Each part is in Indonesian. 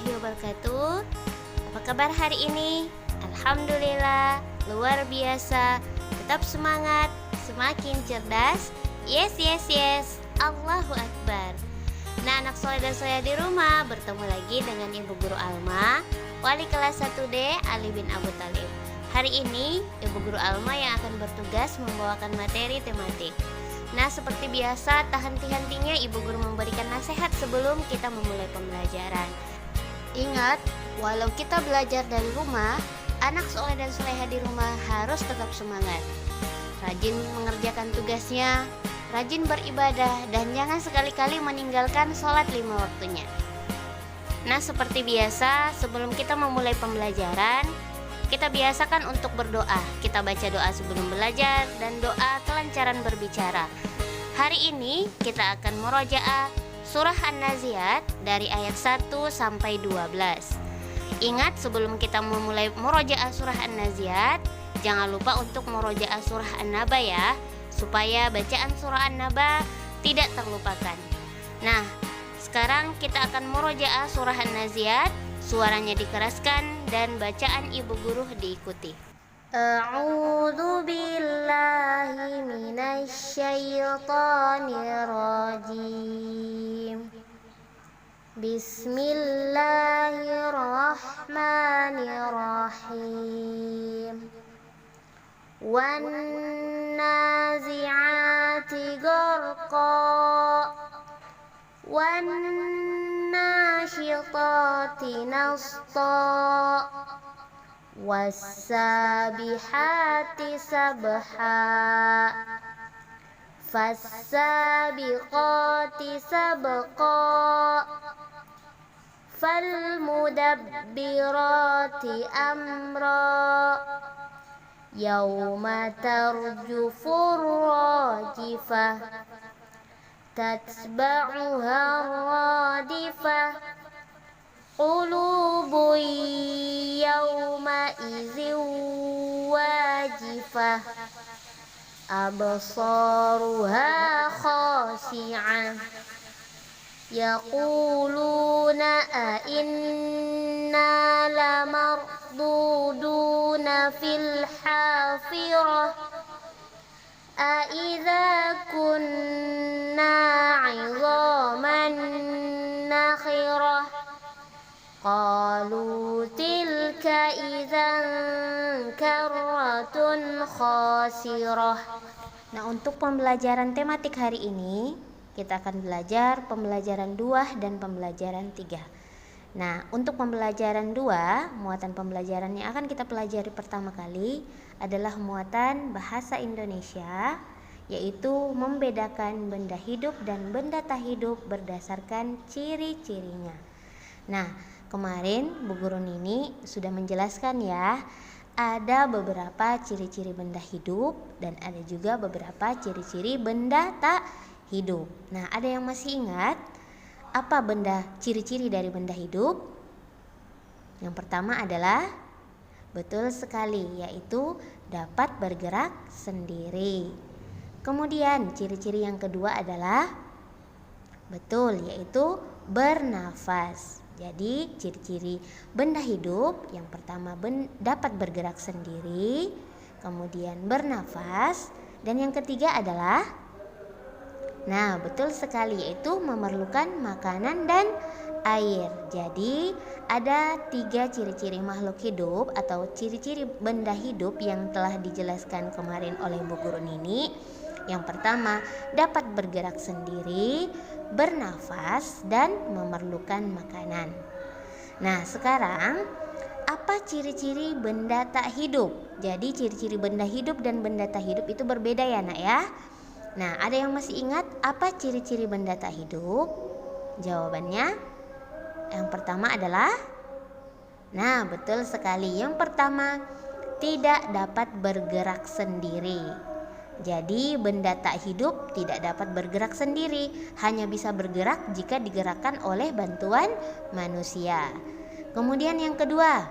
warahmatullahi wabarakatuh. Apa kabar hari ini? Alhamdulillah, luar biasa. Tetap semangat, semakin cerdas. Yes, yes, yes. Allahu Akbar. Nah, anak soleh dan soleh di rumah bertemu lagi dengan Ibu Guru Alma, wali kelas 1D Ali bin Abu Thalib. Hari ini Ibu Guru Alma yang akan bertugas membawakan materi tematik. Nah, seperti biasa, tak henti-hentinya Ibu Guru memberikan nasihat sebelum kita memulai pembelajaran. Ingat, walau kita belajar dari rumah, anak soleh dan soleha di rumah harus tetap semangat, rajin mengerjakan tugasnya, rajin beribadah, dan jangan sekali-kali meninggalkan sholat 5 waktunya. Nah, seperti biasa, sebelum kita memulai pembelajaran, kita biasakan untuk berdoa. Kita baca doa sebelum belajar dan doa kelancaran berbicara. Hari ini kita akan murojaah surah An-Naziat dari ayat 1 sampai 12. Ingat, sebelum kita memulai murojaah surah An-Naziat, jangan lupa untuk murojaah surah An-Naba ya, supaya bacaan surah An-Naba tidak terlupakan. Nah, sekarang kita akan murojaah surah An-Naziat. Suaranya dikeraskan dan bacaan ibu guru diikuti. A'udzu billahi minasyaitonir rajim. Bismillahirrahmanirrahim. Wan nazi'ati gharqa wan nashitati nashta wassabihati sabha fassabiqati sabqa falmudabbirati amra yauma tarjufur rajifah tatba'uha radifah qulubun yawma idzin wajifah absaruha khashi'ah yaquluna a inna lamarduduna fil hafirah أَإِذَا كُنَّا عِظَامًا نَخِرَةً قَالُوا تِلْكَ إِذًا كَرَّةٌ خَاسِرَةٌ. Nah, untuk pembelajaran tematik hari ini kita akan belajar pembelajaran 2 dan pembelajaran 3. Nah, untuk pembelajaran 2, muatan pembelajaran yang akan kita pelajari pertama kali adalah muatan bahasa Indonesia, yaitu membedakan benda hidup dan benda tak hidup berdasarkan ciri-cirinya. Nah, kemarin Bu Guru Nini sudah menjelaskan ya, ada beberapa ciri-ciri benda hidup dan ada juga beberapa ciri-ciri benda tak hidup. Nah, ada yang masih ingat apa ciri-ciri dari benda hidup? Yang pertama adalah, betul sekali, yaitu dapat bergerak sendiri. Kemudian ciri-ciri yang kedua adalah, betul, yaitu bernafas. Jadi ciri-ciri benda hidup yang pertama dapat bergerak sendiri, kemudian bernafas, dan yang ketiga adalah, nah, betul sekali, yaitu memerlukan makanan dan air. Jadi ada 3 ciri-ciri makhluk hidup atau ciri-ciri benda hidup yang telah dijelaskan kemarin oleh Bu Guru Nini. Yang pertama, dapat bergerak sendiri, bernafas, dan memerlukan makanan. Nah, sekarang apa ciri-ciri benda tak hidup? Jadi ciri-ciri benda hidup dan benda tak hidup itu berbeda ya nak ya. Nah, ada yang masih ingat apa ciri-ciri benda tak hidup? Jawabannya yang pertama adalah, nah, betul sekali. Yang pertama, tidak dapat bergerak sendiri. Jadi benda tak hidup tidak dapat bergerak sendiri, hanya bisa bergerak jika digerakkan oleh bantuan manusia. Kemudian yang kedua,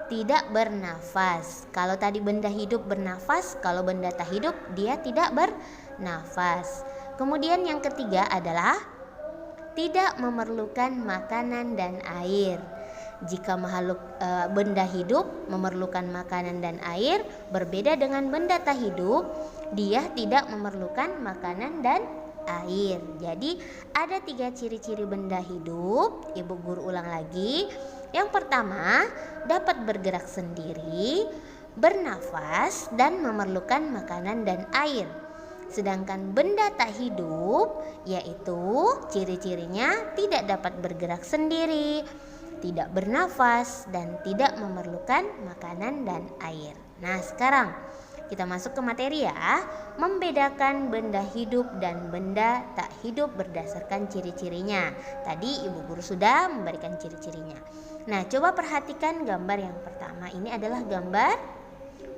tidak bernafas. Kalau tadi benda hidup bernafas, kalau benda tak hidup dia tidak bernafas. Kemudian yang ketiga adalah tidak memerlukan makanan dan air. Jika makhluk benda hidup memerlukan makanan dan air, berbeda dengan benda tak hidup, dia tidak memerlukan makanan dan air. Jadi ada 3 ciri-ciri benda hidup. Ibu guru ulang lagi. Yang pertama, dapat bergerak sendiri, bernafas, dan memerlukan makanan dan air. Sedangkan benda tak hidup, yaitu ciri-cirinya tidak dapat bergerak sendiri, tidak bernafas, dan tidak memerlukan makanan dan air. Nah, sekarang kita masuk ke materi ya. Membedakan benda hidup dan benda tak hidup berdasarkan ciri-cirinya. Tadi ibu guru sudah memberikan ciri-cirinya. Nah, coba perhatikan gambar yang pertama. Ini adalah gambar,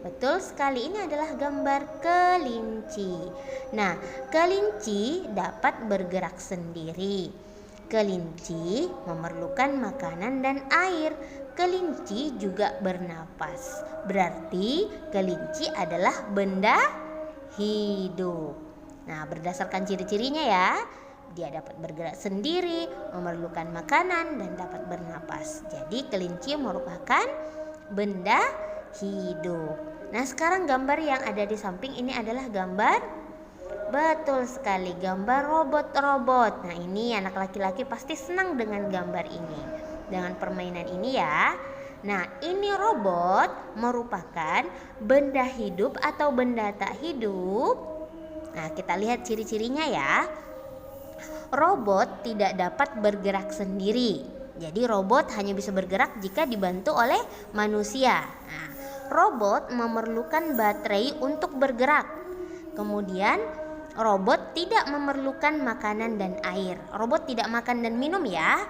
betul sekali, ini adalah gambar kelinci. Nah, kelinci dapat bergerak sendiri. Kelinci memerlukan makanan dan air. Kelinci juga bernapas. Berarti kelinci adalah benda hidup. Nah, berdasarkan ciri-cirinya ya. Dia dapat bergerak sendiri, memerlukan makanan, dan dapat bernapas. Jadi kelinci merupakan benda hidup. Nah, sekarang gambar yang ada di samping ini adalah gambar, betul sekali, gambar robot-robot. Nah, ini anak laki-laki pasti senang dengan gambar ini, dengan permainan ini ya. Nah, ini robot merupakan benda hidup atau benda tak hidup. Nah, kita lihat ciri-cirinya ya. Robot tidak dapat bergerak sendiri. Jadi robot hanya bisa bergerak jika dibantu oleh manusia. Nah, robot memerlukan baterai untuk bergerak. Kemudian robot tidak memerlukan makanan dan air. Robot tidak makan dan minum ya.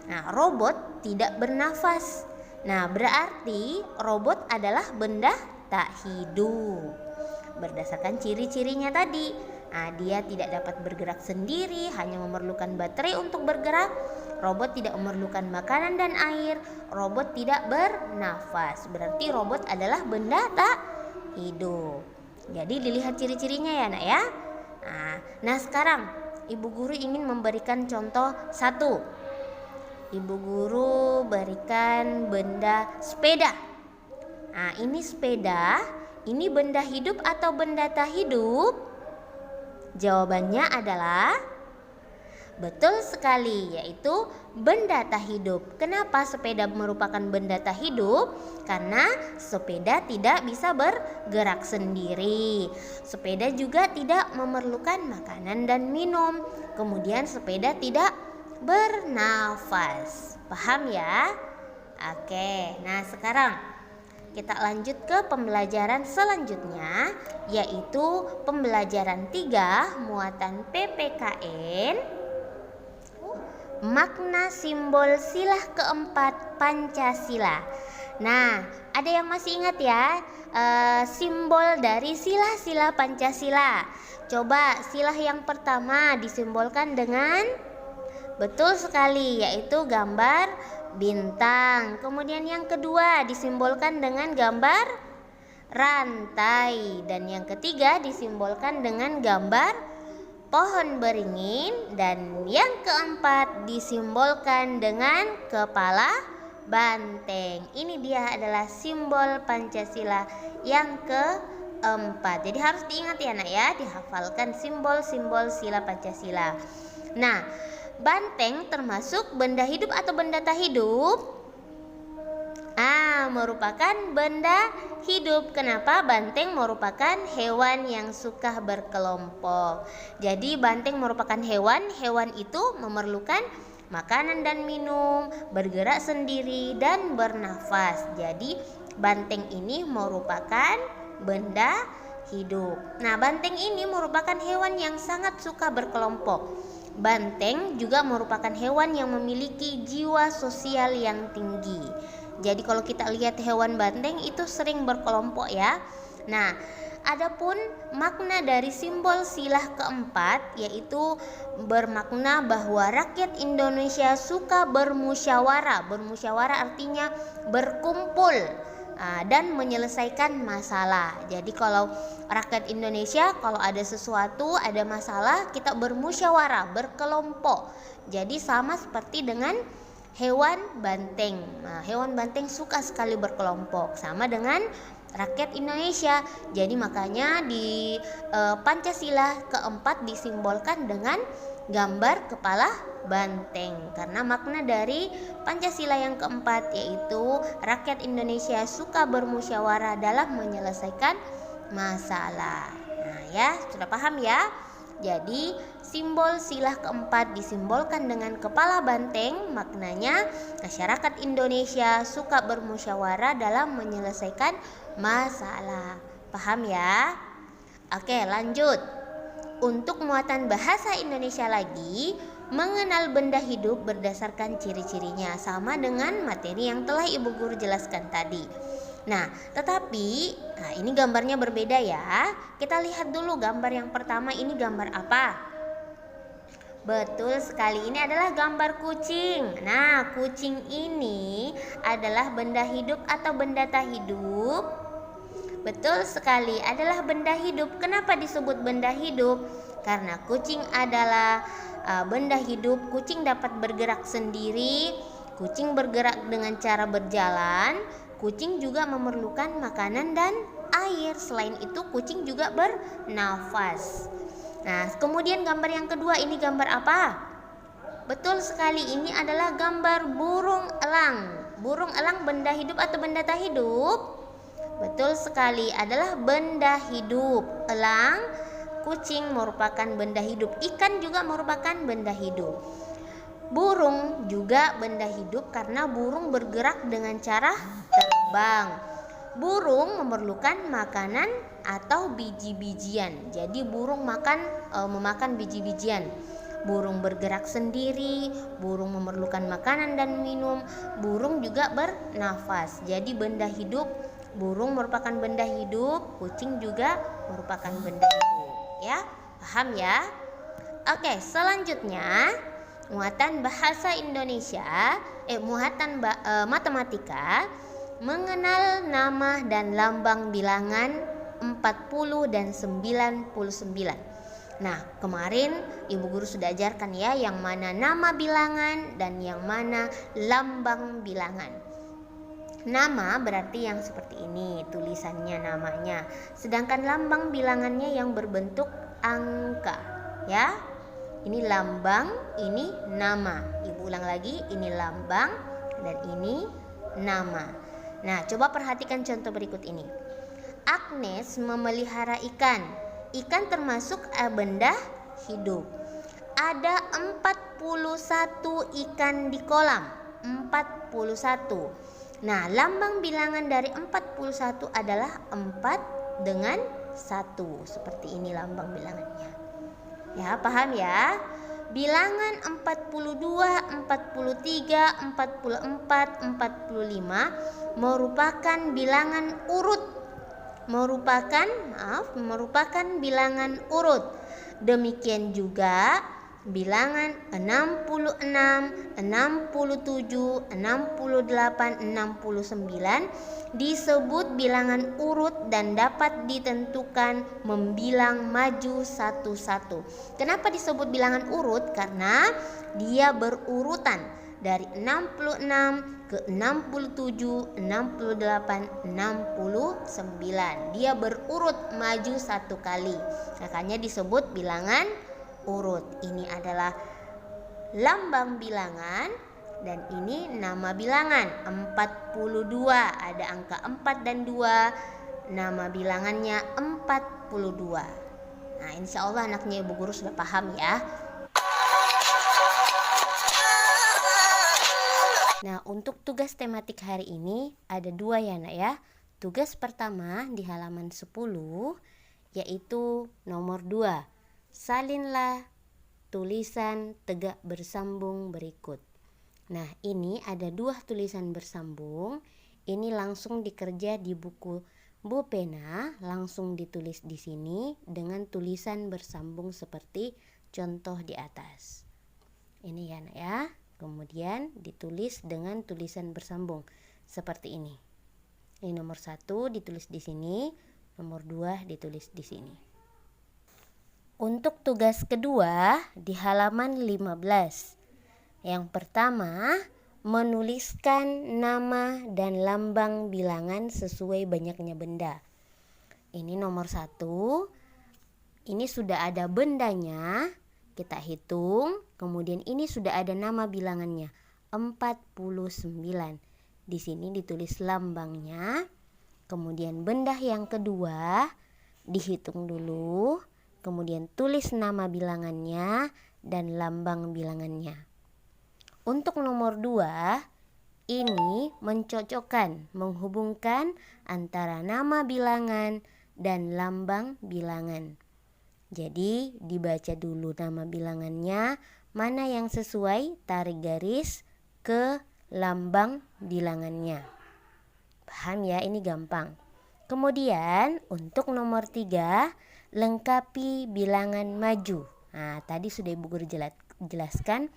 Nah, robot tidak bernafas. Nah, berarti robot adalah benda tak hidup. Berdasarkan ciri-cirinya tadi. Nah, dia tidak dapat bergerak sendiri, hanya memerlukan baterai untuk bergerak. Robot tidak memerlukan makanan dan air. Robot tidak bernafas. Berarti robot adalah benda tak hidup. Jadi dilihat ciri-cirinya ya nak ya. Nah, sekarang ibu guru ingin memberikan contoh satu. Ibu guru berikan benda sepeda. Nah, ini sepeda. Ini benda hidup atau benda tak hidup? Jawabannya adalah betul sekali, yaitu benda tak hidup. Kenapa sepeda merupakan benda tak hidup? Karena sepeda tidak bisa bergerak sendiri. Sepeda juga tidak memerlukan makanan dan minum. Kemudian sepeda tidak bernafas. Paham ya? Oke, nah sekarang kita lanjut ke pembelajaran selanjutnya, yaitu pembelajaran 3 muatan PPKN. Makna simbol sila keempat Pancasila. Nah, ada yang masih ingat ya simbol dari sila-sila Pancasila? Coba sila yang pertama disimbolkan dengan, betul sekali, yaitu gambar bintang. Kemudian yang kedua disimbolkan dengan gambar rantai. Dan yang ketiga disimbolkan dengan gambar pohon beringin. Dan yang keempat disimbolkan dengan kepala banteng. Ini dia adalah simbol Pancasila yang keempat. Jadi harus diingat ya nak ya, dihafalkan simbol-simbol sila Pancasila. Nah, banteng termasuk benda hidup atau benda tak hidup? Merupakan benda hidup. Kenapa? Banteng merupakan hewan yang suka berkelompok. Jadi banteng merupakan hewan itu memerlukan makanan dan minum, bergerak sendiri, dan bernafas. Jadi banteng ini merupakan benda hidup. Nah, banteng ini merupakan hewan yang sangat suka berkelompok. Banteng juga merupakan hewan yang memiliki jiwa sosial yang tinggi. Jadi kalau kita lihat hewan banteng itu sering berkelompok ya. Nah, adapun makna dari simbol sila keempat, yaitu bermakna bahwa rakyat Indonesia suka bermusyawarah. Bermusyawarah artinya berkumpul. dan menyelesaikan masalah. Jadi kalau rakyat Indonesia kalau ada sesuatu, ada masalah, kita bermusyawarah, berkelompok. Jadi sama seperti dengan hewan banteng. Nah, hewan banteng suka sekali berkelompok, sama dengan rakyat Indonesia. Jadi makanya di Pancasila keempat disimbolkan dengan gambar kepala banteng, karena makna dari Pancasila yang keempat yaitu rakyat Indonesia suka bermusyawarah dalam menyelesaikan masalah. Nah ya, sudah paham ya? Jadi simbol sila keempat disimbolkan dengan kepala banteng, maknanya masyarakat Indonesia suka bermusyawarah dalam menyelesaikan masalah. Paham ya? Oke, lanjut. Untuk muatan bahasa Indonesia lagi, mengenal benda hidup berdasarkan ciri-cirinya, sama dengan materi yang telah Ibu Guru jelaskan tadi. Nah, tetapi ini gambarnya berbeda ya. Kita lihat dulu gambar yang pertama, ini gambar apa? Betul sekali, ini adalah gambar kucing. Nah, kucing ini adalah benda hidup atau benda tak hidup? Betul sekali, adalah benda hidup. Kenapa disebut benda hidup? Karena kucing adalah benda hidup. Kucing dapat bergerak sendiri. Kucing bergerak dengan cara berjalan. Kucing juga memerlukan makanan dan air. Selain itu, kucing juga bernafas. Nah, kemudian gambar yang kedua, ini gambar apa? Betul sekali, ini adalah gambar burung elang. Burung elang benda hidup atau benda tak hidup? Betul sekali, adalah benda hidup. Elang, kucing merupakan benda hidup. Ikan juga merupakan benda hidup. Burung juga benda hidup karena burung bergerak dengan cara terbang. Burung memerlukan makanan atau biji-bijian. Jadi burung memakan biji-bijian. Burung bergerak sendiri, burung memerlukan makanan dan minum, burung juga bernafas. Jadi benda hidup, burung merupakan benda hidup, kucing juga merupakan benda hidup. Ya, paham ya? Oke, selanjutnya muatan bahasa Indonesia, matematika, mengenal nama dan lambang bilangan 40 dan 99. Nah, kemarin Ibu Guru sudah ajarkan ya, yang mana nama bilangan dan yang mana lambang bilangan. Nama berarti yang seperti ini tulisannya, namanya. Sedangkan lambang bilangannya yang berbentuk angka, ya. Ini lambang, ini nama. Ibu ulang lagi, ini lambang dan ini nama. Nah, coba perhatikan contoh berikut ini. Agnes memelihara ikan. Ikan termasuk benda hidup. Ada 41 ikan di kolam. 41. Nah, lambang bilangan dari 41 adalah 4 dengan 1. Seperti ini lambang bilangannya. Ya, paham ya? Bilangan 42, 43, 44, 45 merupakan bilangan urut. Merupakan bilangan urut. Demikian juga bilangan 66, 67, 68, 69 disebut bilangan urut dan dapat ditentukan membilang maju satu-satu. Kenapa disebut bilangan urut? Karena dia berurutan dari 66 ke 67, 68, 69. Dia berurut maju satu kali. Makanya disebut bilangan urut. Ini adalah lambang bilangan dan ini nama bilangan 42. Ada angka 4 dan 2. Nama bilangannya 42. Nah, insya Allah anaknya Ibu Guru sudah paham ya. Nah, untuk tugas tematik hari ini ada 2 ya nak ya. Tugas pertama di halaman 10 yaitu nomor 2. Salinlah tulisan tegak bersambung berikut. Nah, ini ada 2 tulisan bersambung. Ini langsung dikerja di buku pena, langsung ditulis di sini dengan tulisan bersambung seperti contoh di atas. Ini ya nak ya. Kemudian ditulis dengan tulisan bersambung seperti ini. Ini nomor 1 ditulis di sini, nomor 2 ditulis di sini. Untuk tugas kedua di halaman 15. Yang pertama, menuliskan nama dan lambang bilangan sesuai banyaknya benda. Ini nomor 1. Ini sudah ada bendanya, kita hitung. Kemudian ini sudah ada nama bilangannya, 49. Di sini ditulis lambangnya. Kemudian benda yang kedua dihitung dulu. Kemudian tulis nama bilangannya dan lambang bilangannya. Untuk nomor 2, ini mencocokkan, menghubungkan antara nama bilangan dan lambang bilangan. Jadi dibaca dulu nama bilangannya, mana yang sesuai, tarik garis ke lambang bilangannya. Paham ya, ini gampang. Kemudian untuk nomor 3, lengkapi bilangan maju. Nah, tadi sudah Ibu Guru jelaskan,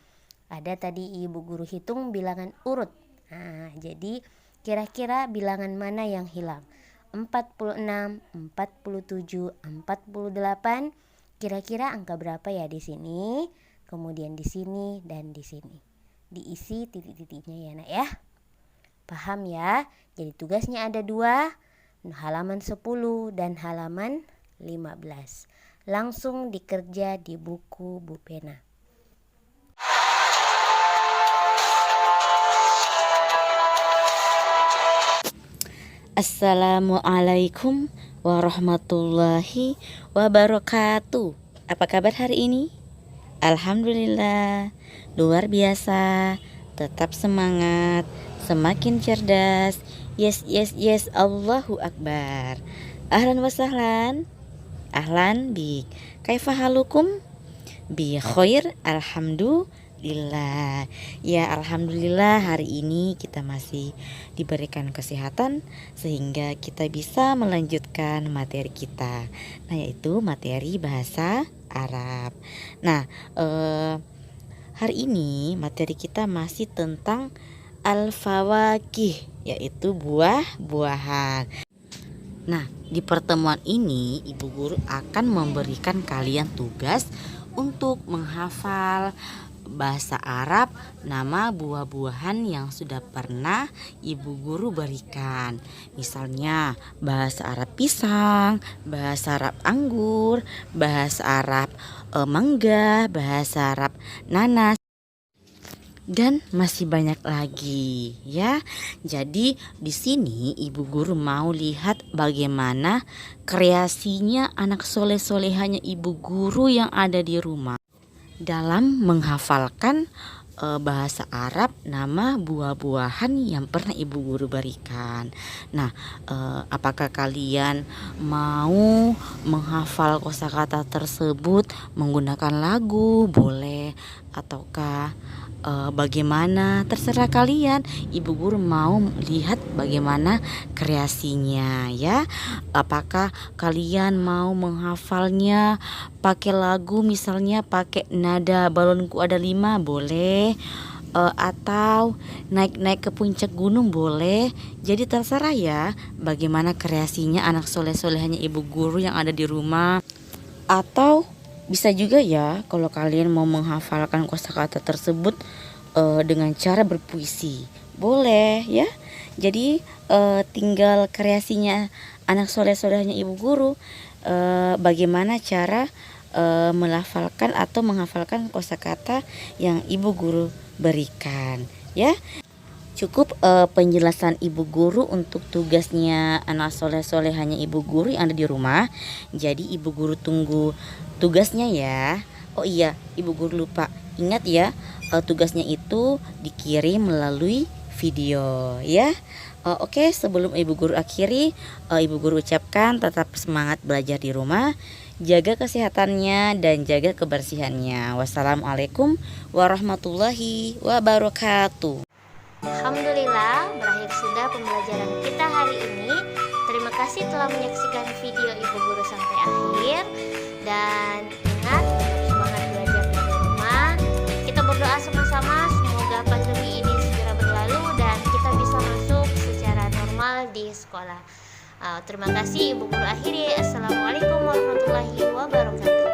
ada tadi Ibu Guru hitung bilangan urut. Nah, jadi kira-kira bilangan mana yang hilang? 46, 47, 48. Kira-kira angka berapa ya di sini? Kemudian di sini dan di sini. Diisi titik-titiknya ya, Nak ya. Paham ya? Jadi tugasnya ada 2, halaman 10 dan halaman 15. Langsung dikerja di buku Bu Pena. Assalamualaikum warahmatullahi wabarakatuh. Apa kabar hari ini? Alhamdulillah, luar biasa. Tetap semangat, semakin cerdas. Yes, yes, yes, Allahu Akbar. Ahlan wa sahlan. Ahlan bik. Kaifa halukum? Bi khair, alhamdulillah. Ya, alhamdulillah hari ini kita masih diberikan kesehatan sehingga kita bisa melanjutkan materi kita. Nah, yaitu materi bahasa Arab. Nah, hari ini materi kita masih tentang al-fawakih, yaitu buah-buahan. Nah, di pertemuan ini Ibu Guru akan memberikan kalian tugas untuk menghafal bahasa Arab, nama buah-buahan yang sudah pernah Ibu Guru berikan. Misalnya bahasa Arab pisang, bahasa Arab anggur, bahasa Arab mangga, bahasa Arab nanas, dan masih banyak lagi ya. Jadi di sini Ibu Guru mau lihat bagaimana kreasinya anak soleh-solehanya Ibu Guru yang ada di rumah dalam menghafalkan bahasa Arab nama buah-buahan yang pernah Ibu Guru berikan. Nah, apakah kalian mau menghafal kosakata tersebut menggunakan lagu? Boleh, ataukah bagaimana, terserah kalian. Ibu Guru mau lihat bagaimana kreasinya ya. Apakah kalian mau menghafalnya pakai lagu, misalnya pakai nada balonku ada 5, boleh, atau naik-naik ke puncak gunung, boleh. Jadi terserah ya bagaimana kreasinya anak soleh-solehnya Ibu Guru yang ada di rumah. Atau bisa juga ya kalau kalian mau menghafalkan kosakata tersebut dengan cara berpuisi, boleh ya. Jadi tinggal kreasinya anak soleh-solehnya Ibu Guru, bagaimana cara melafalkan atau menghafalkan kosakata yang Ibu Guru berikan ya. Cukup penjelasan Ibu Guru untuk tugasnya anak soleh-solehanya Ibu Guru yang ada di rumah. Jadi Ibu Guru tunggu tugasnya ya. Oh iya, Ibu Guru lupa. Ingat ya, tugasnya itu dikirim melalui video ya. Oke, sebelum Ibu Guru akhiri, Ibu Guru ucapkan tetap semangat belajar di rumah, jaga kesehatannya dan jaga kebersihannya. Wassalamualaikum warahmatullahi wabarakatuh. Alhamdulillah, berakhir sudah pembelajaran kita hari ini. Terima kasih telah menyaksikan video Ibu Guru sampai akhir. Dan ingat, tetap semangat belajar di rumah. Kita berdoa sama-sama semoga pandemi ini segera berlalu dan kita bisa masuk secara normal belajar di sekolah. Terima kasih Ibu Guru akhiri. Assalamualaikum warahmatullahi wabarakatuh.